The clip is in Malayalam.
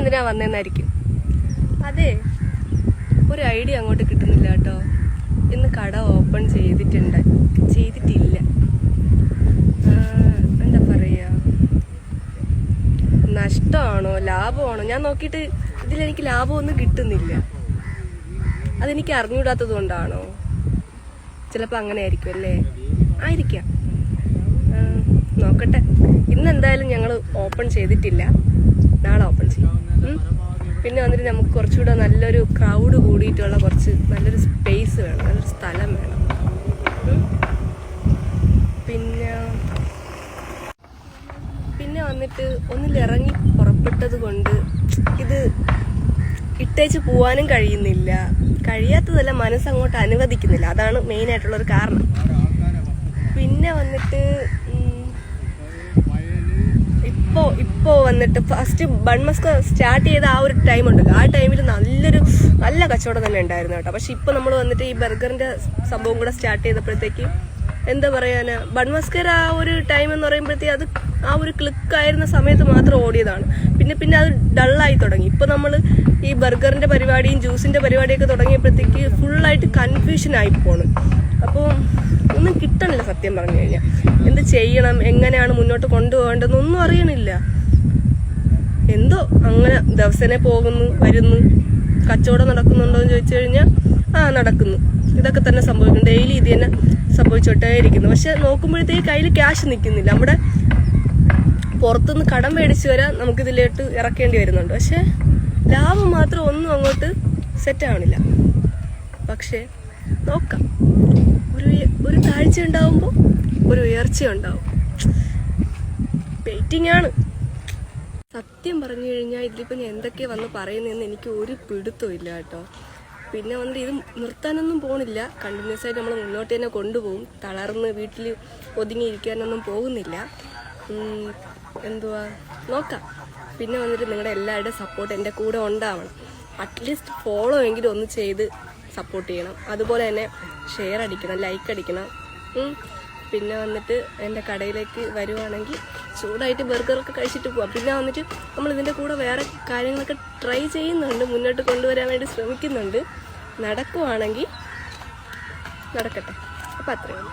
എന്തിനാ വന്നേന്നായിരിക്കും. അതെ, ഒരു ഐഡിയ അങ്ങോട്ട് കിട്ടുന്നില്ല കേട്ടോ. ഇന്ന് കട ഓപ്പൺ ചെയ്തിട്ടില്ല. എന്താ പറയാ, നഷ്ടമാണോ ലാഭമാണോ ഞാൻ നോക്കിയിട്ട് ഇതിലെനിക്ക് ലാഭമൊന്നും കിട്ടുന്നില്ല. അതെനിക്ക് അറിഞ്ഞൂടാത്തത് കൊണ്ടാണോ? ചിലപ്പോൾ അങ്ങനെ ആയിരിക്കും അല്ലേ? ആയിരിക്കാം. നോക്കട്ടെ. ഇന്ന് എന്തായാലും ഞങ്ങൾ ഓപ്പൺ ചെയ്തിട്ടില്ല, നാളെ ഓപ്പൺ ചെയ്യും. പിന്നെ വന്നിട്ട് നമുക്ക് കുറച്ചുകൂടെ നല്ലൊരു ക്രൗഡ് കൂടിയിട്ടുള്ള നല്ലൊരു സ്പേസ് വേണം, നല്ലൊരു സ്ഥലം വേണം. പിന്നെ വന്നിട്ട് ഒന്നിലിറങ്ങി പുറപ്പെട്ടത് കൊണ്ട് ഇത് ഇട്ടേച്ച് പോവാനും കഴിയാത്തതല്ല, മനസ്സങ്ങോട്ട് അനുവദിക്കുന്നില്ല. അതാണ് മെയിനായിട്ടുള്ളൊരു കാരണം. പിന്നെ വന്നിട്ട് ഇപ്പോൾ വന്നിട്ട് ഫസ്റ്റ് ബൺമസ്ക സ്റ്റാർട്ട് ചെയ്ത ആ ഒരു ടൈം ഉണ്ടല്ലോ, ആ ടൈമിൽ നല്ല കച്ചവടം തന്നെ ഉണ്ടായിരുന്നു കേട്ടോ. പക്ഷെ ഇപ്പൊ നമ്മൾ വന്നിട്ട് ഈ ബർഗറിന്റെ സംഭവം കൂടെ സ്റ്റാർട്ട് ചെയ്തപ്പോഴത്തേക്ക് എന്താ പറയാനാ, ബൺമസ്കർ ആ ഒരു ടൈം എന്ന് പറയുമ്പോഴത്തേക്ക് അത് ആ ഒരു ക്ലിക്കായിരുന്ന സമയത്ത് മാത്രം ഓടിയതാണ്. പിന്നെ അത് ഡള്ളായി തുടങ്ങി. ഇപ്പൊ നമ്മൾ ഈ ബർഗറിന്റെ പരിപാടിയും ജ്യൂസിന്റെ പരിപാടിയൊക്കെ തുടങ്ങിയപ്പോഴത്തേക്ക് ഫുള്ളായിട്ട് കൺഫ്യൂഷൻ ആയി പോണ്. അപ്പോൾ ഒന്നും കിട്ടണില്ല സത്യം പറഞ്ഞു കഴിഞ്ഞാൽ. എന്ത് ചെയ്യണം, എങ്ങനെയാണ് മുന്നോട്ട് കൊണ്ടുപോകേണ്ടതെന്നൊന്നും അറിയണില്ല. എന്തോ അങ്ങനെ ദിവസേന പോകുന്നു വരുന്നു. കച്ചവടം നടക്കുന്നുണ്ടോ എന്ന് ചോദിച്ചു കഴിഞ്ഞാൽ നടക്കുന്നു. ഇതൊക്കെ തന്നെ സംഭവിക്കുന്നു. ഡെയിലി ഇത് തന്നെ സംഭവിച്ചോട്ടേ ഇരിക്കുന്നു. പക്ഷെ നോക്കുമ്പോഴത്തേക്ക് കയ്യിൽ ക്യാഷ് നിൽക്കുന്നില്ല. നമ്മുടെ പുറത്തുനിന്ന് കടം മേടിച്ച് വരാൻ നമുക്കിതിലോട്ട് ഇറക്കേണ്ടി വരുന്നുണ്ട്. പക്ഷെ ലാഭം മാത്രം ഒന്നും അങ്ങോട്ട് സെറ്റ് ആവണില്ല. പക്ഷെ നോക്കാം, ഒരു താഴ്ച ഉണ്ടാവുമ്പോൾ ഒരു ഉയർച്ച ഉണ്ടാവും. വെയിറ്റിംഗ് ആണ്. സത്യം പറഞ്ഞു കഴിഞ്ഞാൽ ഇതിലിപ്പോൾ ഞാൻ എന്തൊക്കെയാ വന്ന് പറയുന്നതെന്ന് എനിക്ക് ഒരു പിടുത്തവും ഇല്ല കേട്ടോ. പിന്നെ വന്നിട്ട് ഇത് നിർത്താനൊന്നും പോണില്ല. കണ്ടിന്യൂസ് ആയിട്ട് നമ്മൾ മുന്നോട്ട് തന്നെ കൊണ്ടുപോകും. തളർന്ന് വീട്ടിൽ ഒതുങ്ങിയിരിക്കാനൊന്നും പോകുന്നില്ല. എന്തുവാ, നോക്കാം. പിന്നെ വന്നിട്ട് നിങ്ങളുടെ എല്ലാവരുടെയും സപ്പോർട്ട് എൻ്റെ കൂടെ ഉണ്ടാവണം. അറ്റ്ലീസ്റ്റ് ഫോളോ എങ്കിലും ഒന്ന് ചെയ്ത് സപ്പോർട്ട് ചെയ്യണം. അതുപോലെ തന്നെ ഷെയർ അടിക്കണം, ലൈക്ക് അടിക്കണം. പിന്നെ വന്നിട്ട് എൻ്റെ കടയിലേക്ക് വരുവാണെങ്കിൽ ചൂടായിട്ട് ബർഗറൊക്കെ കഴിച്ചിട്ട് പോവാം. പിന്നെ വന്നിട്ട് നമ്മൾ ഇതിൻ്റെ കൂടെ വേറെ കാര്യങ്ങളൊക്കെ ട്രൈ ചെയ്യുന്നുണ്ട്, മുന്നോട്ട് കൊണ്ടുവരാൻ വേണ്ടി ശ്രമിക്കുന്നുണ്ട്. നടക്കുവാണെങ്കിൽ നടക്കട്ടെ. അപ്പം അത്രയും